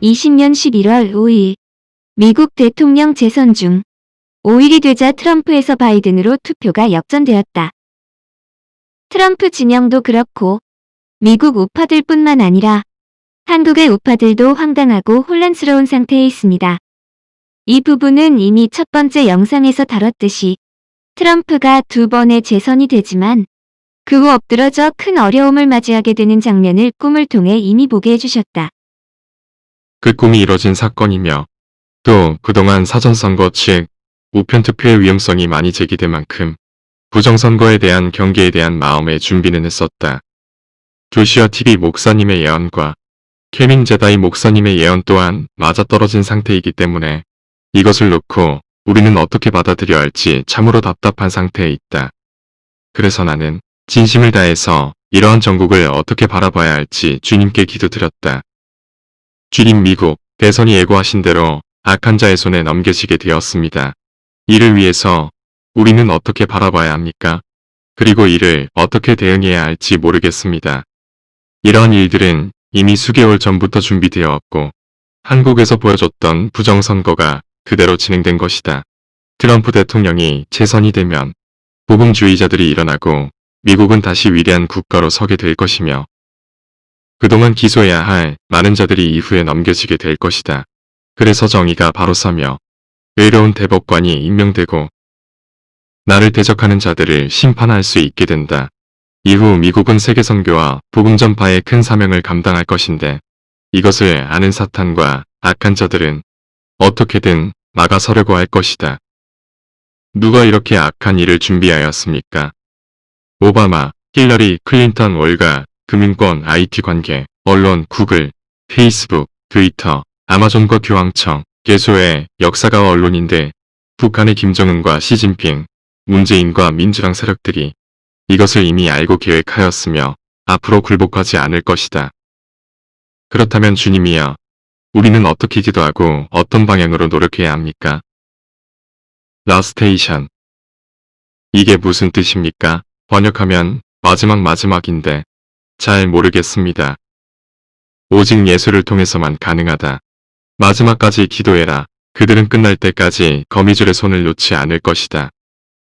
2020년 11월 5일 미국 대통령 재선 중 5일이 되자 트럼프에서 바이든으로 투표가 역전되었다. 트럼프 진영도 그렇고 미국 우파들 뿐만 아니라 한국의 우파들도 황당하고 혼란스러운 상태에 있습니다. 이 부분은 이미 첫 번째 영상에서 다뤘듯이 트럼프가 2번의 재선이 되지만 그 후 엎드러져 큰 어려움을 맞이하게 되는 장면을 꿈을 통해 이미 보게 해주셨다. 그 꿈이 이뤄진 사건이며 또 그동안 사전선거 측 우편 투표의 위험성이 많이 제기된 만큼 부정선거에 대한 경계에 대한 마음의 준비는 했었다. 조시아 TV 목사님의 예언과 케빈 제다이 목사님의 예언 또한 맞아떨어진 상태이기 때문에 이것을 놓고 우리는 어떻게 받아들여야 할지 참으로 답답한 상태에 있다. 그래서 나는 진심을 다해서 이러한 정국을 어떻게 바라봐야 할지 주님께 기도드렸다. 주님, 미국 대선이 예고하신 대로 악한 자의 손에 넘겨지게 되었습니다. 이를 위해서 우리는 어떻게 바라봐야 합니까? 그리고 이를 어떻게 대응해야 할지 모르겠습니다. 이러한 일들은 이미 수개월 전부터 준비되어 왔고 한국에서 보여줬던 부정선거가 그대로 진행된 것이다. 트럼프 대통령이 재선이 되면 복음주의자들이 일어나고 미국은 다시 위대한 국가로 서게 될 것이며 그동안 기소해야 할 많은 자들이 이후에 넘겨지게 될 것이다. 그래서 정의가 바로 서며 의로운 대법관이 임명되고 나를 대적하는 자들을 심판할 수 있게 된다. 이후 미국은 세계 선교와 복음 전파의 큰 사명을 감당할 것인데 이것을 아는 사탄과 악한 자들은 어떻게든 막아서려고 할 것이다. 누가 이렇게 악한 일을 준비하였습니까? 오바마, 힐러리 클린턴 월가, 금융권, IT 관계, 언론, 구글, 페이스북, 트위터, 아마존과 교황청, 개소의 역사가와 언론인들, 북한의 김정은과 시진핑, 문재인과 민주당 세력들이 이것을 이미 알고 계획하였으며 앞으로 굴복하지 않을 것이다. 그렇다면 주님이여, 우리는 어떻게 기도하고 어떤 방향으로 노력해야 합니까? 라스테이션. 이게 무슨 뜻입니까? 번역하면 마지막인데 잘 모르겠습니다. 오직 예수를 통해서만 가능하다. 마지막까지 기도해라. 그들은 끝날 때까지 거미줄의 손을 놓지 않을 것이다.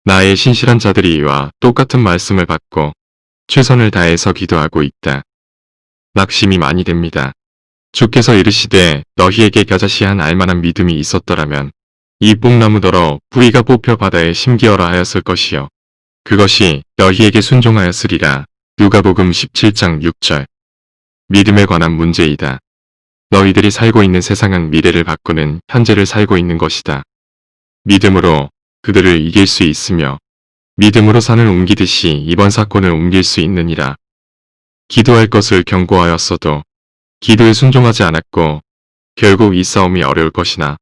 나의 신실한 자들이 이와 똑같은 말씀을 받고 최선을 다해서 기도하고 있다. 낙심이 많이 됩니다. 주께서 이르시되 너희에게 겨자씨한 알만한 믿음이 있었더라면 이 뽕나무더러 뿌리가 뽑혀 바다에 심기어라 하였을 것이요. 그것이 너희에게 순종하였으리라. 누가복음 17장 6절. 믿음에 관한 문제이다. 너희들이 살고 있는 세상은 미래를 바꾸는 현재를 살고 있는 것이다. 믿음으로 그들을 이길 수 있으며 믿음으로 산을 옮기듯이 이번 사건을 옮길 수 있느니라. 기도할 것을 경고하였어도 기도에 순종하지 않았고 결국 이 싸움이 어려울 것이나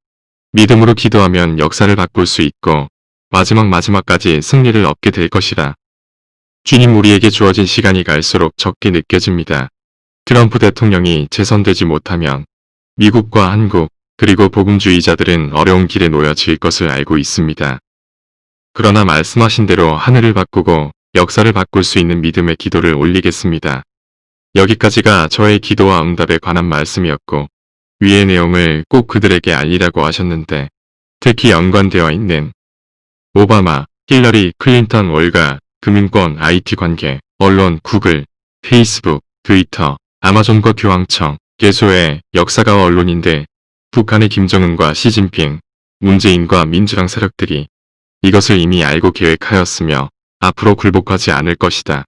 믿음으로 기도하면 역사를 바꿀 수 있고 마지막까지 승리를 얻게 될 것이라. 주님, 우리에게 주어진 시간이 갈수록 적게 느껴집니다. 트럼프 대통령이 재선되지 못하면 미국과 한국 그리고 복음주의자들은 어려운 길에 놓여질 것을 알고 있습니다. 그러나 말씀하신 대로 하늘을 바꾸고 역사를 바꿀 수 있는 믿음의 기도를 올리겠습니다. 여기까지가 저의 기도와 응답에 관한 말씀이었고 위의 내용을 꼭 그들에게 알리라고 하셨는데 특히 연관되어 있는 오바마, 힐러리 클린턴 월가, 금융권, IT 관계, 언론, 구글, 페이스북, 트위터, 아마존과 교황청, 개소의 역사가와 언론인들, 북한의 김정은과 시진핑, 문재인과 민주당 세력들이 이것을 이미 알고 계획하였으며 앞으로 굴복하지 않을 것이다.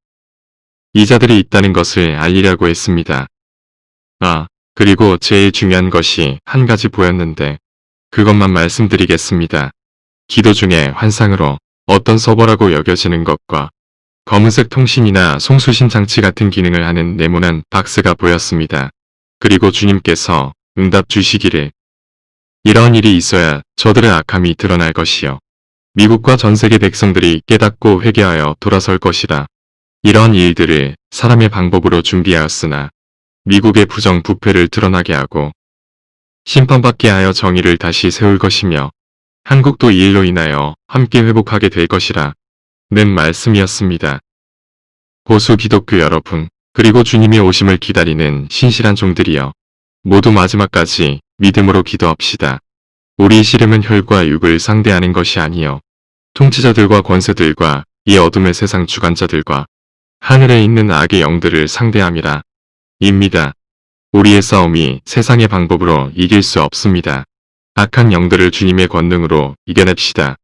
이 자들이 있다는 것을 알리려고 했습니다. 그리고 제일 중요한 것이 한 가지 보였는데 그것만 말씀드리겠습니다. 기도 중에 환상으로 어떤 서버라고 여겨지는 것과 검은색 통신이나 송수신 장치 같은 기능을 하는 네모난 박스가 보였습니다. 그리고 주님께서 응답 주시기를 이러한 일이 있어야 저들의 악함이 드러날 것이요. 미국과 전 세계 백성들이 깨닫고 회개하여 돌아설 것이라. 이러한 일들을 사람의 방법으로 준비하였으나 미국의 부정 부패를 드러나게 하고 심판받게 하여 정의를 다시 세울 것이며 한국도 이 일로 인하여 함께 회복하게 될 것이라 는 말씀이었습니다. 보수 기독교 여러분, 그리고 주님의 오심을 기다리는 신실한 종들이여, 모두 마지막까지 믿음으로 기도합시다. 우리 씨름은 혈과 육을 상대하는 것이 아니요. 통치자들과 권세들과 이 어둠의 세상 주관자들과 하늘에 있는 악의 영들을 상대함이라. 입니다. 우리의 싸움이 세상의 방법으로 이길 수 없습니다. 악한 영들을 주님의 권능으로 이겨냅시다.